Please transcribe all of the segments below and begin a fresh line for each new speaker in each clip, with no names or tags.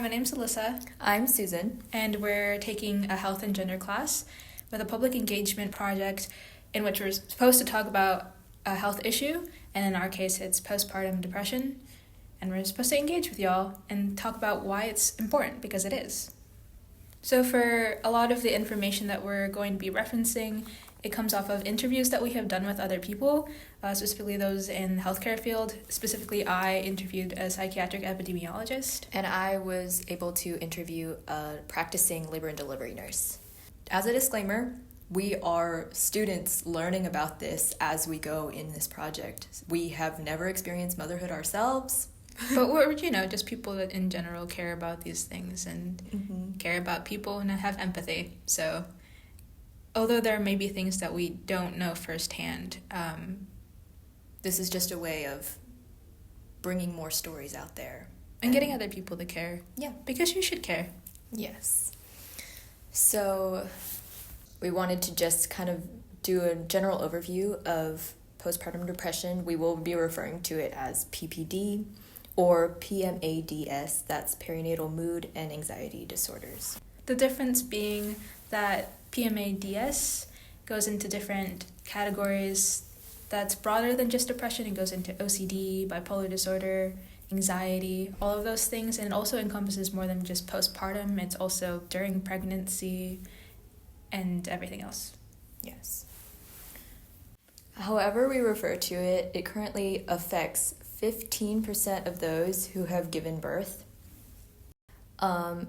my name's Alyssa.
I'm Susan.
And we're taking a health and gender class with a public engagement project in which we're supposed to talk about a health issue, and in our case it's postpartum depression, and we're supposed to engage with y'all and talk about why it's important, because it is. So for a lot of the information that we're going to be referencing, it comes off of interviews that we have done with other people, specifically those in the healthcare field. Specifically, I interviewed a psychiatric epidemiologist.
And I was able to interview a practicing labor and delivery nurse. As a disclaimer, we are students learning about this as we go in this project. We have never experienced motherhood ourselves.
But we're, just people that in general care about these things and care about people and have empathy. So although there may be things that we don't know firsthand,
this is just a way of bringing more stories out there.
And getting other people to care.
Yeah.
Because you should care.
Yes. So we wanted to just kind of do a general overview of postpartum depression. We will be referring to it as PPD or PMADS, that's perinatal mood and anxiety disorders.
The difference being that PMADS goes into different categories that's broader than just depression. It goes into OCD, bipolar disorder, anxiety, all of those things, and it also encompasses more than just postpartum. It's also during pregnancy and everything else.
Yes. However we refer to it, it currently affects 15% of those who have given birth.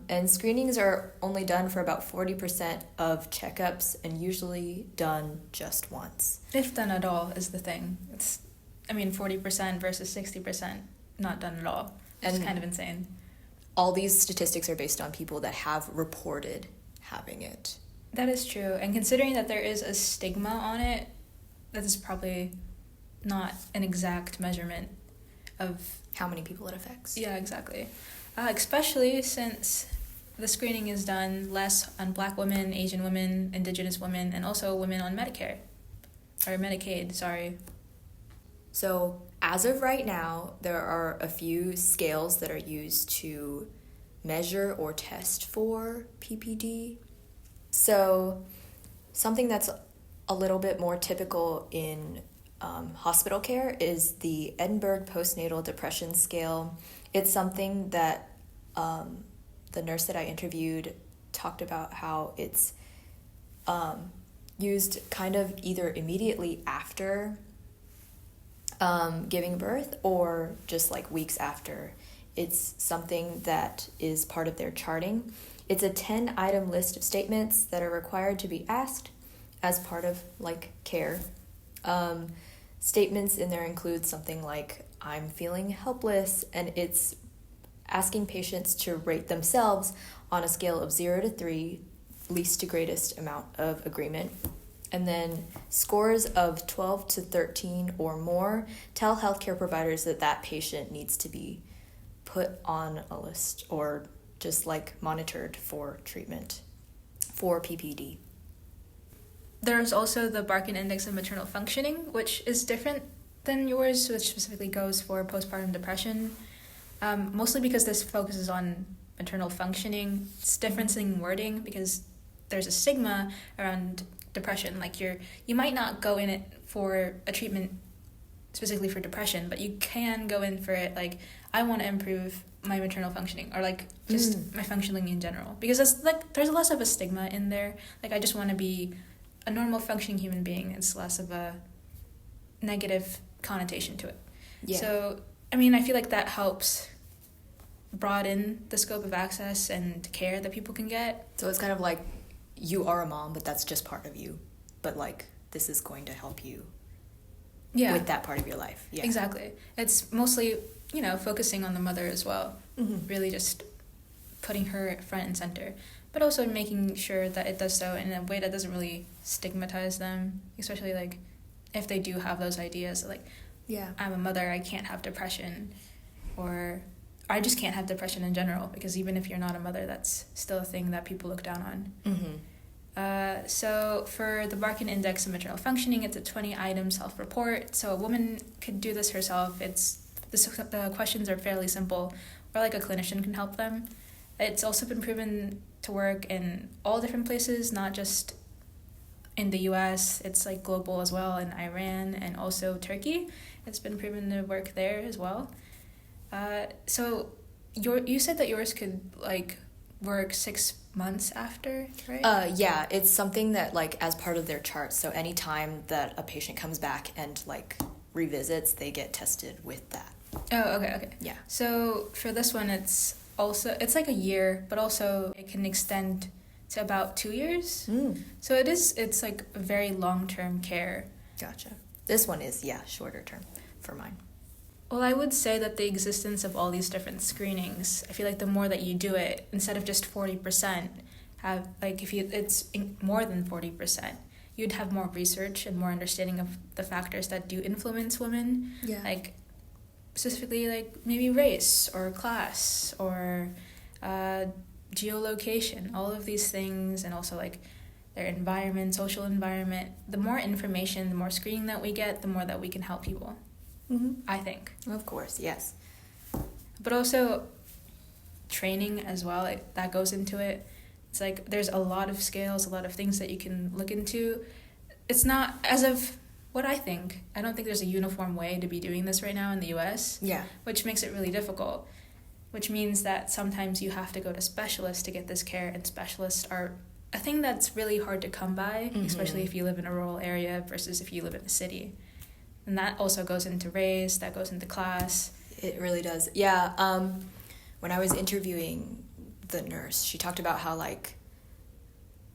And screenings are only done for about 40% of checkups and usually done just once.
If done at all is the thing. 40% versus 60% not done at all. It's kind of insane.
All these statistics are based on people that have reported having it.
That is true. And considering that there is a stigma on it, that is probably not an exact measurement of
how many people it affects.
Yeah, exactly. Especially since the screening is done less on Black women, Asian women, Indigenous women, and also women on Medicare. Or Medicaid, sorry.
So, as of right now, there are a few scales that are used to measure or test for PPD. So, something that's a little bit more typical in hospital care is the Edinburgh Postnatal Depression Scale. It's something that the nurse that I interviewed talked about how it's used kind of either immediately after giving birth or just like weeks after. It's something that is part of their charting. It's a 10-item list of statements that are required to be asked as part of care. Statements in there include something like, I'm feeling helpless, and it's asking patients to rate themselves on a scale of 0 to 3, least to greatest amount of agreement. And then scores of 12 to 13 or more tell healthcare providers that that patient needs to be put on a list or just monitored for treatment for PPD.
There's also the Barkin Index of Maternal Functioning, which is different than yours, which specifically goes for postpartum depression, mostly because this focuses on maternal functioning. It's different in wording because there's a stigma around depression. You might not go in it for a treatment specifically for depression, but you can go in for it I want to improve my maternal functioning or just my functioning in general, because there's less of a stigma in there. I just want to be a normal functioning human being. It's less of a negative connotation to it.
Yeah.
So, I feel like that helps broaden the scope of access and care that people can get.
So it's kind of like you are a mom, but that's just part of you. But this is going to help you with that part of your life. Yeah.
Exactly. It's mostly, focusing on the mother as well.
Mm-hmm.
Really just putting her front and center. But also making sure that it does so in a way that doesn't really stigmatize them, especially if they do have those ideas I'm a mother, I can't have depression, or I just can't have depression in general, because even if you're not a mother, that's still a thing that people look down on.
Mm-hmm.
So for the Barkin Index of Maternal Functioning, it's a 20-item self-report. So a woman could do this herself. The questions are fairly simple, or a clinician can help them. It's also been proven to work in all different places, not just in the US. It's like global as well, in Iran and also Turkey. It's been proven to work there as well. So you said that yours could like work 6 months after, right?
Yeah, it's something that like as part of their chart. So anytime that a patient comes back and like revisits, they get tested with that.
Oh, okay.
Yeah.
So for this one, it's like a year, but also it can extend to about 2 years. So it's like a very long-term care.
Gotcha. This one is, shorter term for mine.
Well, I would say that the existence of all these different screenings, I feel like the more that you do it, instead of just 40%, have like it's more than 40%, you'd have more research and more understanding of the factors that do influence women.
Yeah.
Like specifically like maybe race or class or geolocation, all of these things, and also like their environment, social environment. The more information, the more screening that we get, the more that we can help people. I think.
Of course, yes.
But also training as well, that goes into it. It's like there's a lot of scales, a lot of things that you can look into. It's not, as of what I think, I don't think there's a uniform way to be doing this right now in the US.
Yeah.
Which makes it really difficult. Which means that sometimes you have to go to specialists to get this care, and specialists are a thing that's really hard to come by, especially if you live in a rural area versus if you live in a city. And that also goes into race, that goes into class.
It really does. Yeah. When I was interviewing the nurse, she talked about how, like,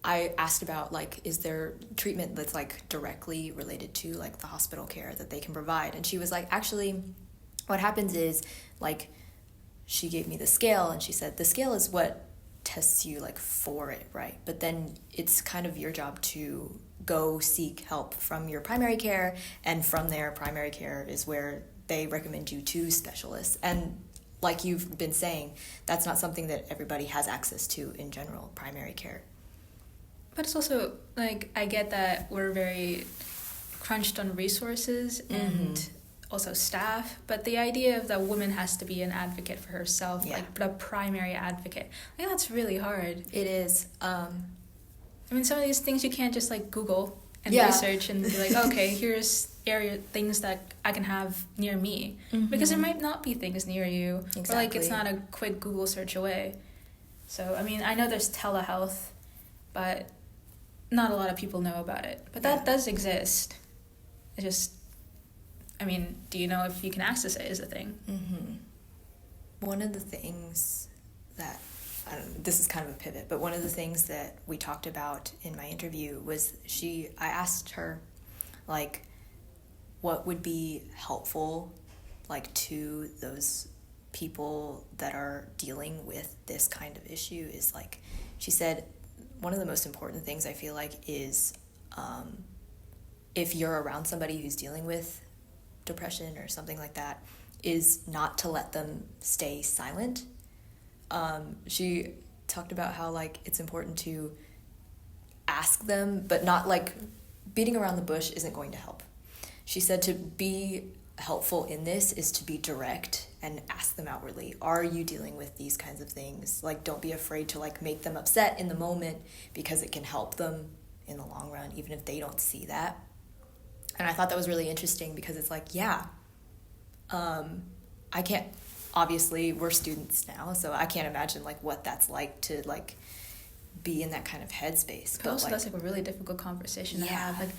I asked about, like, is there treatment that's, like, directly related to, like, the hospital care that they can provide? And she was like, actually, what happens is, like, she gave me the scale, and she said, the scale is what tests you, like, for it, right? But then it's kind of your job to go seek help from your primary care, and from there, primary care is where they recommend you to specialists. And like you've been saying, that's not something that everybody has access to in general, primary care.
But it's also, like, I get that we're very crunched on resources and also staff, but the idea of that woman has to be an advocate for herself, like the primary advocate, I think that's really hard.
It is.
I mean, some of these things you can't just like Google and research and be like, okay, here's things that I can have near me, because there might not be things near you, or like it's not a quick Google search away. So I mean, I know there's telehealth, but not a lot of people know about it. But that does exist. It just, I mean, do you know if you can access it is a thing?
One of the things that, this is kind of a pivot, but one of the things that we talked about in my interview was I asked her, like, what would be helpful, like, to those people that are dealing with this kind of issue is, like, she said, one of the most important things I feel like is if you're around somebody who's dealing with depression or something like that, is not to let them stay silent. She talked about how, like, it's important to ask them, but not, like, beating around the bush isn't going to help. She said to be helpful in this is to be direct and ask them outwardly, are you dealing with these kinds of things? Like, don't be afraid to, like, make them upset in the moment, because it can help them in the long run, even if they don't see that. And I thought that was really interesting, because it's like, I can't, obviously we're students now, so I can't imagine, like, what that's like to, like, be in that kind of headspace.
But also, like, that's like a really difficult conversation to have. Like,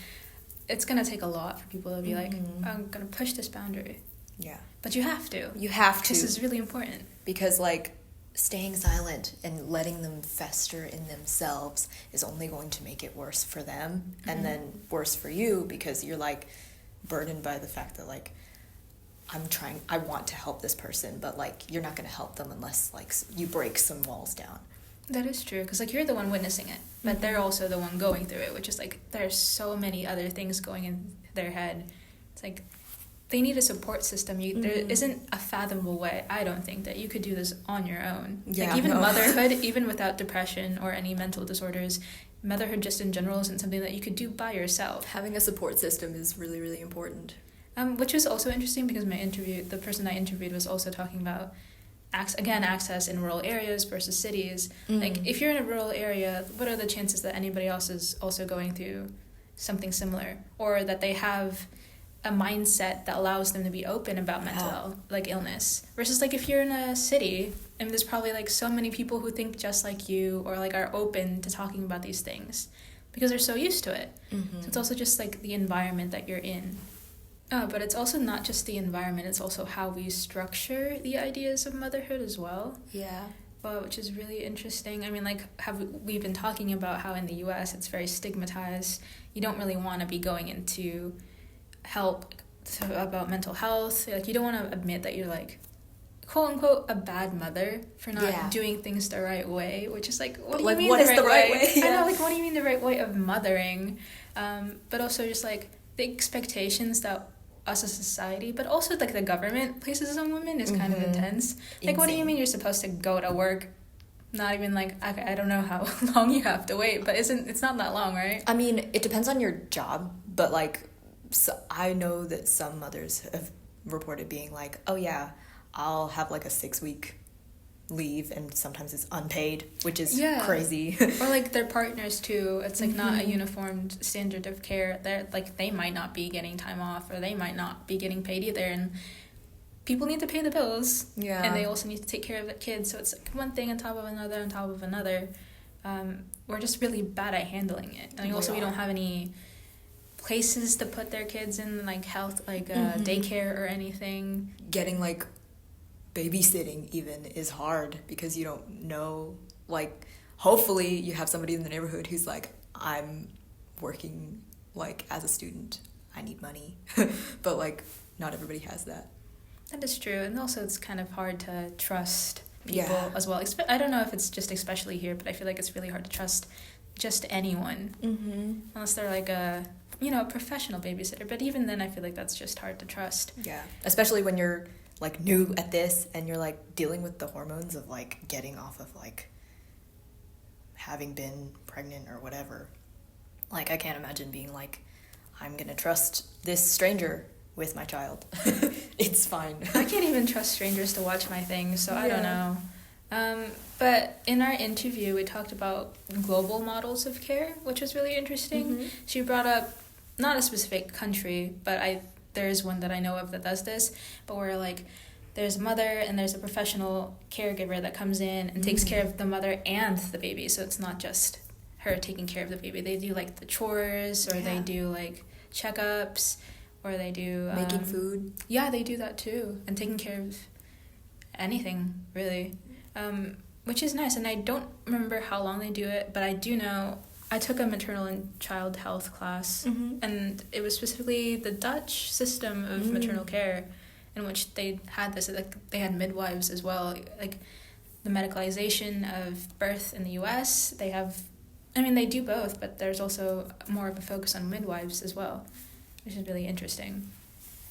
it's gonna take a lot for people to be like, I'm gonna push this boundary. Yeah. But you have to.
You have to.
This is really important.
Because, like, staying silent and letting them fester in themselves is only going to make it worse for them, and then worse for you, because you're, like, burdened by the fact that, like, I want to help this person, but, like, you're not going to help them unless, like, you break some walls down.
That is true, because, like, you're the one witnessing it, but they're also the one going through it, which is, like, there's so many other things going in their head. It's like, they need a support system. There isn't a fathomable way, I don't think, that you could do this on your own.
Yeah,
like, even motherhood, even without depression or any mental disorders, motherhood just in general isn't something that you could do by yourself.
Having a support system is really, really important.
Which was also interesting, because the person I interviewed was also talking about access in rural areas versus cities. Like, if you're in a rural area, what are the chances that anybody else is also going through something similar, or that they have a mindset that allows them to be open about mental health, like illness, versus like if you're in a city and there's probably like so many people who think just like you, or like are open to talking about these things because they're so used to it. So it's also just like the environment that you're in. But it's also not just the environment, it's also how we structure the ideas of motherhood as well.
Yeah.
Well, which is really interesting. I mean, like, we've been talking about how in the US it's very stigmatized. You don't really want to be going into help about mental health. Like, you don't want to admit that you're like, quote unquote, a bad mother for not doing things the right way, which is like, what do you mean what the right way? Yeah. I know, like, what do you mean the right way of mothering? But also just like the expectations that us as a society, but also like the government places on women is kind of intense. Like, what do you mean you're supposed to go to work? Not even like, I don't know how long you have to wait, but it's not that long, right?
I mean, it depends on your job, but like, so I know that some mothers have reported being like, oh yeah, I'll have like a 6-week leave, and sometimes it's unpaid, which is crazy.
Or like their partners too. It's like not a uniformed standard of care. They're like, they might not be getting time off, or they might not be getting paid either, and people need to pay the bills. Yeah. And they also need to take care of the kids, so it's like one thing on top of another on top of another. We're just really bad at handling it. And also we don't have any places to put their kids in, like health, like daycare or anything.
Getting like babysitting even is hard because you don't know, like, hopefully you have somebody in the neighborhood who's like, I'm working like as a student, I need money. But like, not everybody has that.
That is true. And also it's kind of hard to trust people as well. I don't know if it's just especially here, but I feel like it's really hard to trust just anyone unless they're like a professional babysitter. But even then I feel like that's just hard to trust. Yeah,
especially when you're like new at this and you're like dealing with the hormones of like getting off of like having been pregnant or whatever. Like, I can't imagine being like, I'm gonna trust this stranger with my child. It's fine.
I can't even trust strangers to watch my things, so I don't know. But in our interview we talked about global models of care, which was really interesting. She brought up not a specific country, but there's one that I know of that does this, but where like there's a mother and there's a professional caregiver that comes in and takes care of the mother and the baby. So it's not just her taking care of the baby. They do like the chores, or they do like checkups, or they do
making food.
Yeah, they do that too, and taking care of anything really, which is nice. And I don't remember how long they do it, but I do know I took a maternal and child health class, and it was specifically the Dutch system of maternal care, in which they had this, like, they had midwives as well. Like, the medicalization of birth in the US, they do both, but there's also more of a focus on midwives as well, which is really interesting.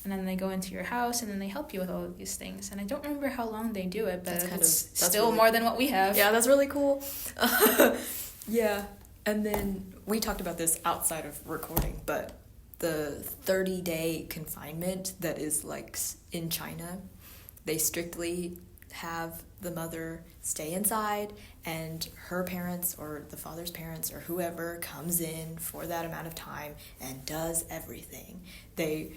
And then they go into your house, and then they help you with all of these things. And I don't remember how long they do it, but it's still really, more than what we have.
Yeah, that's really cool. Yeah. And then we talked about this outside of recording, but the 30-day confinement that is like in China, they strictly have the mother stay inside, and her parents or the father's parents or whoever comes in for that amount of time and does everything. They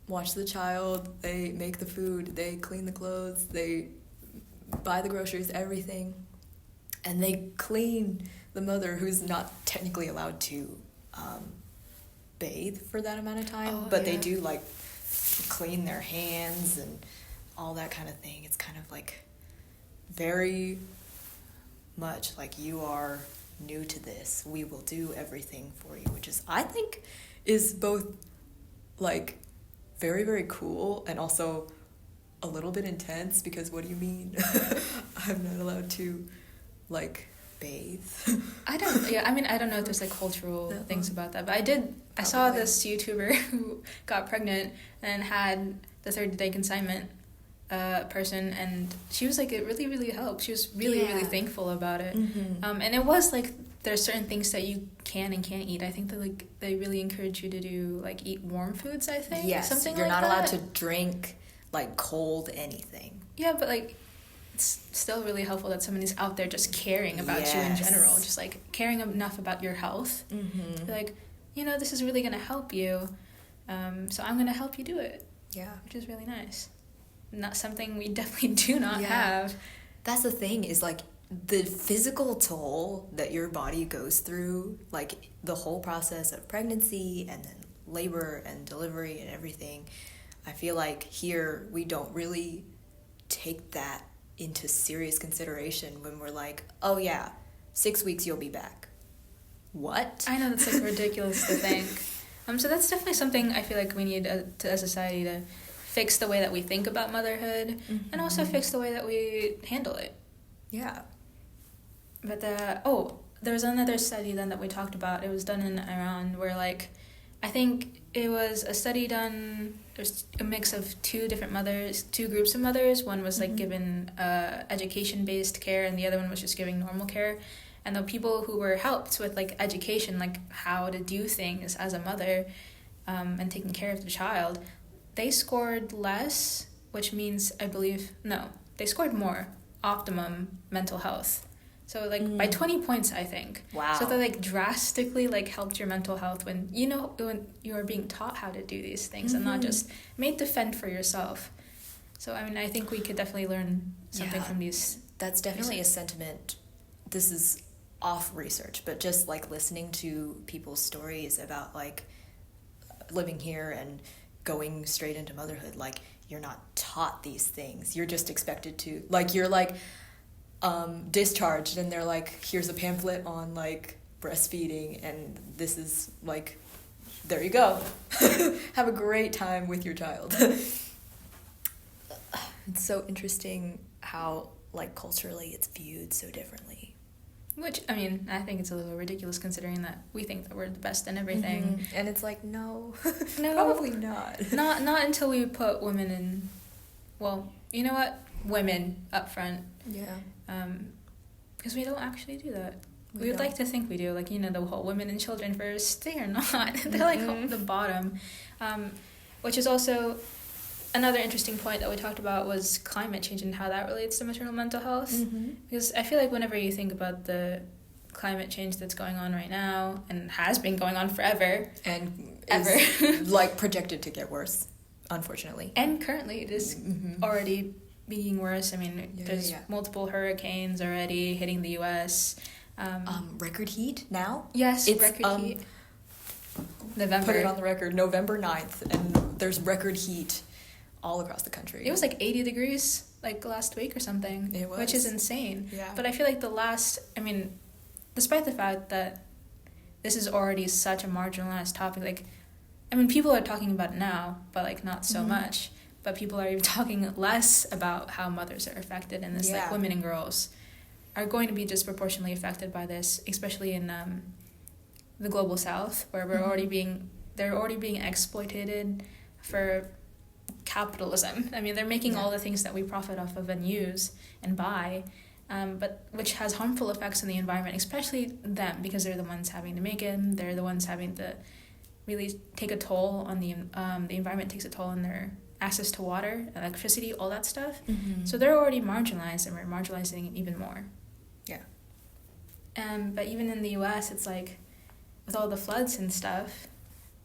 watch the child, they make the food, they clean the clothes, they buy the groceries, everything. And they clean the mother, who's not technically allowed to bathe for that amount of time, but they do like clean their hands and all that kind of thing. It's kind of like very much like, you are new to this, we will do everything for you, which is, I think, is both like very, very cool and also a little bit intense, because what do you mean I'm not allowed to like bathe?
I don't know if there's like cultural things about that, but I saw this YouTuber who got pregnant and had the 30-day consignment person, and she was like, it really, really helped. She was really, really thankful about it. And it was like, there's certain things that you can and can't eat. I think that like they really encourage you to do like eat warm foods, I think.
Yes,
something
you're
like
not
that.
allowed to drink like cold anything.
Yeah, but like, it's still really helpful that someone is out there just caring about you in general, just like caring enough about your health to be like, this is really going to help you, so I'm going to help you do it.
Yeah.
Which is really nice. Not something we definitely do not have.
That's the thing, is like the physical toll that your body goes through, like the whole process of pregnancy and then labor and delivery and everything. I feel like here we don't really take that into serious consideration when we're like, oh yeah, 6 weeks you'll be back. What?
I know, that's like ridiculous to think. So that's definitely something I feel like we need as a society to fix the way that we think about motherhood, and also fix the way that we handle it.
Yeah.
But there was another study then that we talked about. It was done in Iran where like, I think it was a study done, there's a mix of two groups of mothers. One was like given education-based care, and the other one was just giving normal care. And the people who were helped with like education, like how to do things as a mother, and taking care of the child, they scored less, which means they scored more optimum mental health. So like by 20 points, I think.
Wow.
So they like drastically like helped your mental health when you are being taught how to do these things and not just made to fend for yourself. So I mean, I think we could definitely learn something from these.
That's definitely a sentiment. This is off research, but just like listening to people's stories about like living here and going straight into motherhood, like you're not taught these things. You're just expected to, like, you're like discharged and they're like, here's a pamphlet on like breastfeeding and this is like, there you go. Have a great time with your child. It's so interesting how like culturally it's viewed so differently.
Which, I mean, I think it's a little ridiculous considering that we think that we're the best in everything.
And it's like, no,
probably
not.
Not until we put women in, well, you know what? Women up front.
Yeah.
Because we don't actually do that.
We
We'd
don't.
like to think we do. Like, the whole women and children first. They are not. They're like at the bottom. Which is also another interesting point that we talked about was climate change and how that relates to maternal mental health. Because I feel like whenever you think about the climate change that's going on right now and has been going on forever.
And
ever.
Is, like, projected to get worse, unfortunately.
And currently it is already being worse. I mean, there's multiple hurricanes already hitting the U.S.
Record heat now?
Yes,
it's,
record heat. November.
Put it on the record, November 9th, and there's record heat all across the country.
It was like 80 degrees like last week or something.
It was.
Which is insane.
Yeah.
But I feel like despite the fact that this is already such a marginalized topic, like, I mean, people are talking about it now, but like not so much. But people are even talking less about how mothers are affected in this, like women and girls are going to be disproportionately affected by this, especially in the global south, where they're already being exploited for capitalism. I mean, they're making all the things that we profit off of and use and buy, but which has harmful effects on the environment, especially them, because they're the ones having to make it. They're the ones having to really take a toll on the environment, takes a toll on their access to water, electricity, all that stuff. So they're already marginalized, and we're marginalizing it even more.
Yeah.
But even in the U.S., it's like, with all the floods and stuff,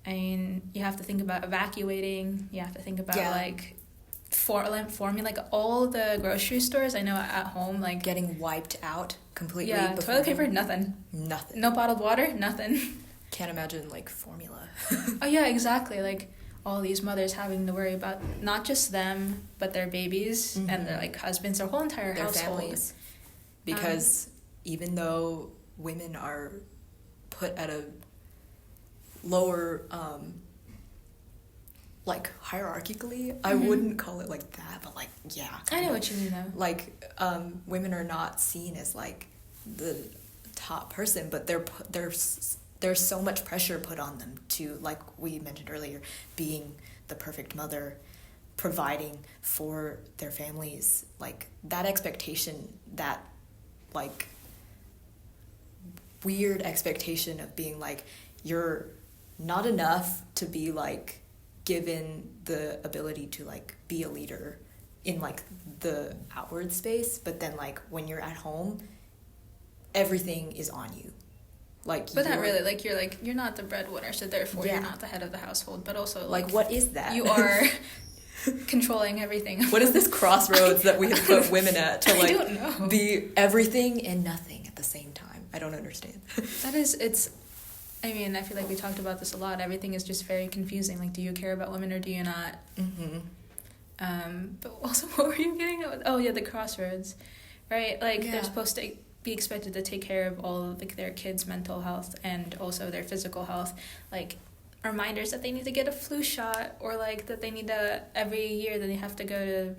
I mean, you have to think about evacuating. You have to think about forming like all the grocery stores. I know at home, like
getting wiped out completely.
Yeah, toilet paper, nothing. No bottled water, nothing.
Can't imagine like formula.
Oh yeah, exactly. Like all these mothers having to worry about not just them, but their babies and their like husbands, their whole entire household.
Families. Because even though women are put at a lower, like hierarchically, I wouldn't call it like that, but like, yeah.
I know what you mean though.
Like, women are not seen as like the top person, but there's so much pressure put on them to, like we mentioned earlier, being the perfect mother, providing for their families. Like that expectation, that like weird expectation of being like, you're not enough to be like given the ability to like be a leader in like the outward space, but then like when you're at home, everything is on you. Like,
but not really. Like you're not the breadwinner, so therefore
yeah.
you're not the head of the household. But also
like what is that?
You are controlling everything.
What is this crossroads that we have put women at to like
I don't know.
be everything and nothing at the same time? I don't understand.
I mean, I feel like we talked about this a lot. Everything is just very confusing. Like, do you care about women or do you not? But also, what were you getting at? Oh yeah, the crossroads, right? Like they're supposed to be expected to take care of all of their kids' mental health and also their physical health. Like reminders that they need to get a flu shot, or like that they need to every year that they have to go to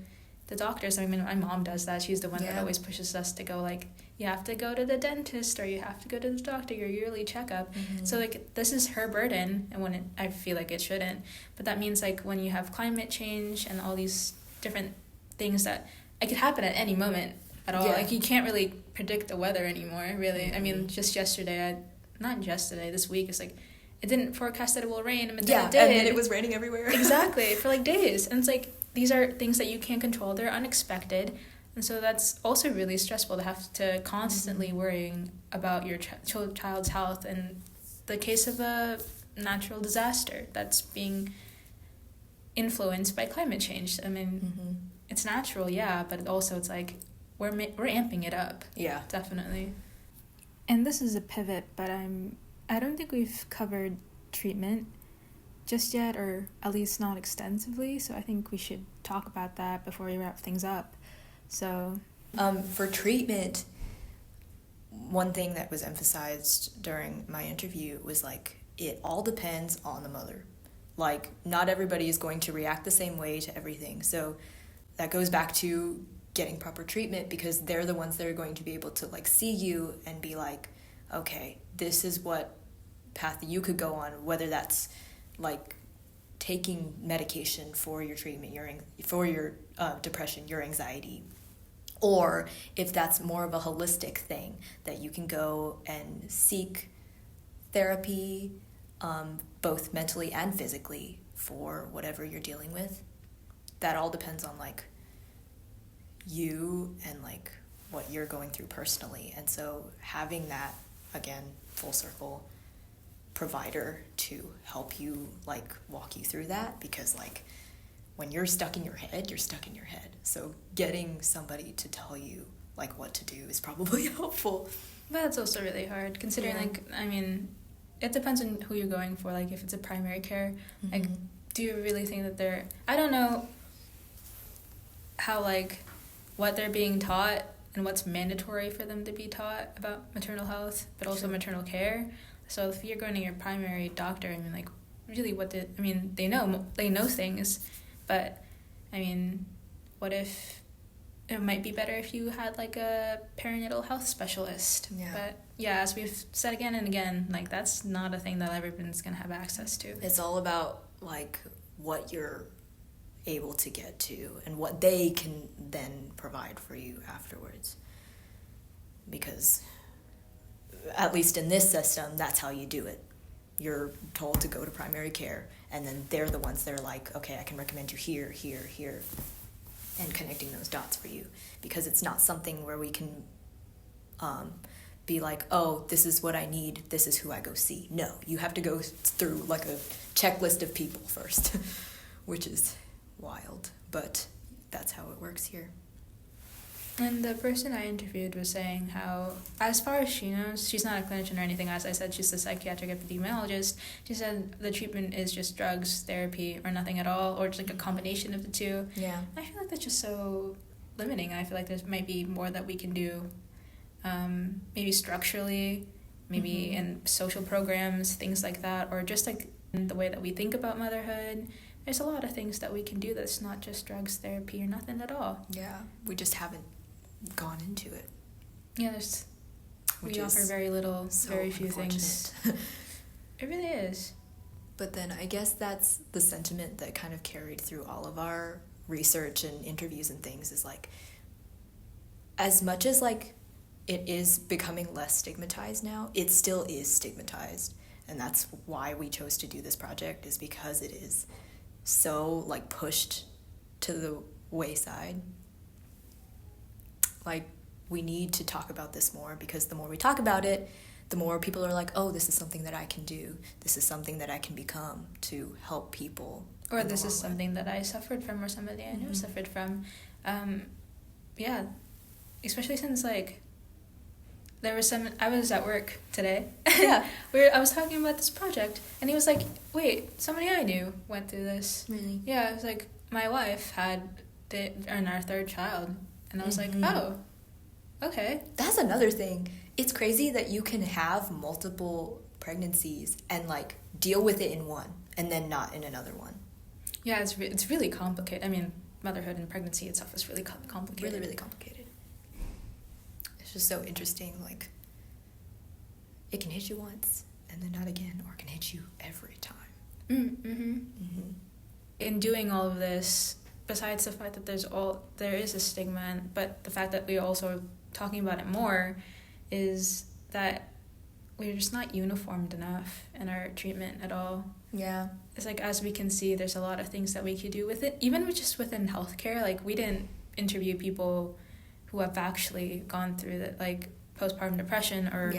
the doctors. I mean, my mom does that. She's the one that always pushes us to go, like, you have to go to the dentist or you have to go to the doctor, your yearly checkup. So like this is her burden, and I feel like it shouldn't, but that means like when you have climate change and all these different things that it could happen at any moment at all. Like you can't really predict the weather anymore, really. I mean, just this week, it's like it didn't forecast that it will rain, but then it did.
And then it was raining everywhere.
Exactly, for like days. And it's like these are things that you can't control. They're unexpected. And so that's also really stressful to have to constantly worrying about your child's health in the case of a natural disaster that's being influenced by climate change. I mean, it's natural, but also it's like we're amping it up. Yeah, definitely. And this is a pivot, but I don't think we've covered treatment just yet, or at least not extensively. So I think we should talk about that before we wrap things up. So,
for treatment, one thing that was emphasized during my interview was like, it all depends on the mother. Like, not everybody is going to react the same way to everything. So that goes back to getting proper treatment, because they're the ones that are going to be able to like see you and be like, okay, this is what path you could go on, whether that's like taking medication for your treatment, for your depression, your anxiety, or if that's more of a holistic thing, that you can go and seek therapy, both mentally and physically, for whatever you're dealing with. That all depends on like you and like what you're going through personally. And so having that, again, full circle, provider to help you like walk you through that, because like when you're stuck in your head, you're stuck in your head. So getting somebody to tell you like what to do is probably helpful.
But it's also really hard considering like, I mean, it depends on who you're going for. Like if it's a primary care, like do you really think that I don't know how like what they're being taught and what's mandatory for them to be taught about maternal health, but also maternal care. So if you're going to your primary doctor, I mean, like, really they know things, but, I mean, what if it might be better if you had, like, a perinatal health specialist? Yeah. But, yeah, as we've said again and again, like, that's not a thing that everyone's going to have access to.
It's all about, like, what you're able to get to and what they can then provide for you afterwards. Because at least in this system, that's how you do it. You're told to go to primary care, and then they're the ones that are like, okay, I can recommend you here, here, here, and connecting those dots for you. Because it's not something where we can be like, oh, this is what I need, this is who I go see. No, you have to go through like a checklist of people first, which is wild, but that's how it works here.
And the person I interviewed was saying how, as far as she knows, she's not a clinician or anything. As I said, she's a psychiatric epidemiologist. She said the treatment is just drugs, therapy, or nothing at all, or just like a combination of the two. Yeah. I feel like that's just so limiting. I feel like there might be more that we can do, maybe structurally, maybe in social programs, things like that, or just like in the way that we think about motherhood. There's a lot of things that we can do that's not just drugs, therapy, or nothing at all.
Yeah, we just haven't gone into it.
Yeah, we offer very little, so very few things. It really is.
But then I guess that's the sentiment that kind of carried through all of our research and interviews and things, is like, as much as like it is becoming less stigmatized now, it still is stigmatized. And that's why we chose to do this project, is because it is so like pushed to the wayside. Like, we need to talk about this more, because the more we talk about it, the more people are like, oh, this is something that I can do. This is something that I can become to help people.
Or this is something that I suffered from, or somebody I know suffered from. Yeah, especially since, like, I was at work today.
Yeah.
I was talking about this project, and he was like, wait, somebody I knew went through this.
Really?
Yeah, I was like, my wife had our third child. And I was like, oh, okay.
That's another thing. It's crazy that you can have multiple pregnancies and, like, deal with it in one and then not in another one.
Yeah, it's really complicated. I mean, motherhood and pregnancy itself is really complicated.
Really, really complicated. It's just so interesting. Like, it can hit you once and then not again, or it can hit you every time.
In doing all of this, besides the fact that there is a stigma, but the fact that we also are talking about it more, is that we're just not uniformed enough in our treatment at all.
Yeah.
It's like, as we can see, there's a lot of things that we could do with it, even just within healthcare. Like, we didn't interview people who have actually gone through that, like postpartum depression or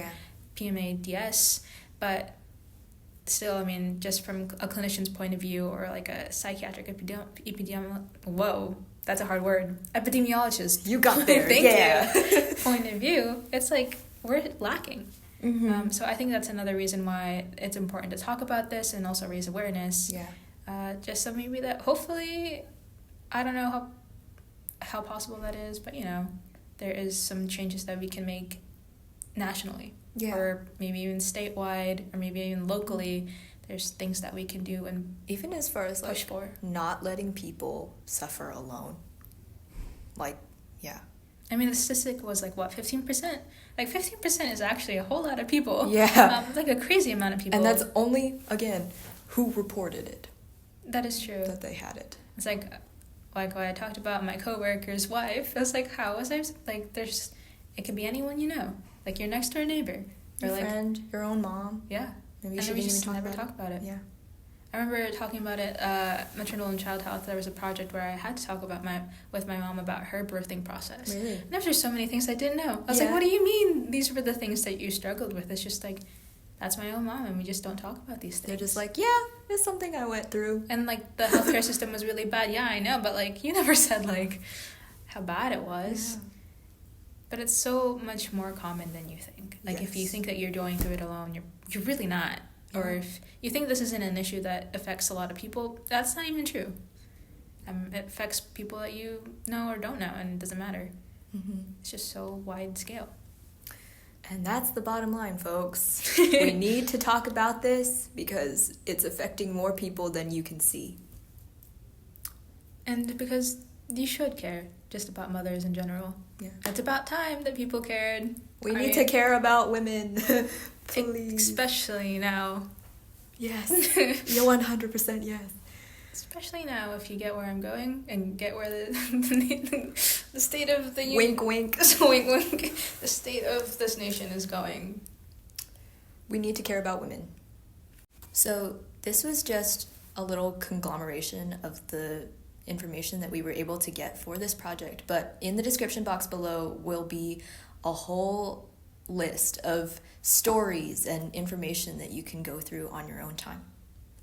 PMADS, but still, I mean, just from a clinician's point of view, or like a psychiatric epidemiologist.
You got there.
Thank you. Point of view, it's like we're lacking. So I think that's another reason why it's important to talk about this and also raise awareness.
Yeah.
Just so maybe that hopefully, I don't know how possible that is, but there is some changes that we can make nationally.
Yeah.
Or maybe even statewide, or maybe even locally. There's things that we can do and
even as far as, like,
push for.
Not letting people suffer alone. Like, yeah.
I mean, the statistic was like, what, 15%? Like, 15% is actually a whole lot of people.
Yeah.
It's like a crazy amount of people.
And that's only, again, who reported it.
That is true.
That they had it.
It's like when I talked about my coworker's wife, I was like, how was I, like, it could be anyone you know. Like, your next door neighbor.
Your
or like,
friend, your own mom.
Yeah.
Maybe you
and
should
we just
even
never talk about it.
Yeah.
I remember talking about it, maternal and child health. There was a project where I had to talk with my mom about her birthing process.
Really?
And there were so many things I didn't know. I was like, what do you mean these were the things that you struggled with? It's just like, that's my own mom, and we just don't talk about these things.
They're just like, yeah, it's something I went through.
And, like, the healthcare system was really bad. Yeah, I know, but, like, you never said, like, how bad it was. Yeah. But it's so much more common than you think. Like, if you think that you're going through it alone, you're really not. Yeah. Or if you think this isn't an issue that affects a lot of people, that's not even true. It affects people that you know or don't know, and it doesn't matter. It's just so wide scale.
And that's the bottom line, folks. We need to talk about this because it's affecting more people than you can see.
And because you should care just about mothers in general.
Yeah.
It's about time that people cared.
We need to care about women. Please.
Especially now.
Yes. You're 100% yes.
Especially now, if you get where I'm going and get where the state of the
wink wink
wink wink the state of this nation is going.
We need to care about women. So this was just a little conglomeration of the information that we were able to get for this project, but in the description box below will be a whole list of stories and information that you can go through on your own time,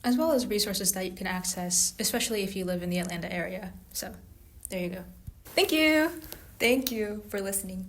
as well as resources that you can access, especially if you live in the Atlanta area. So there you go. Thank you
for listening.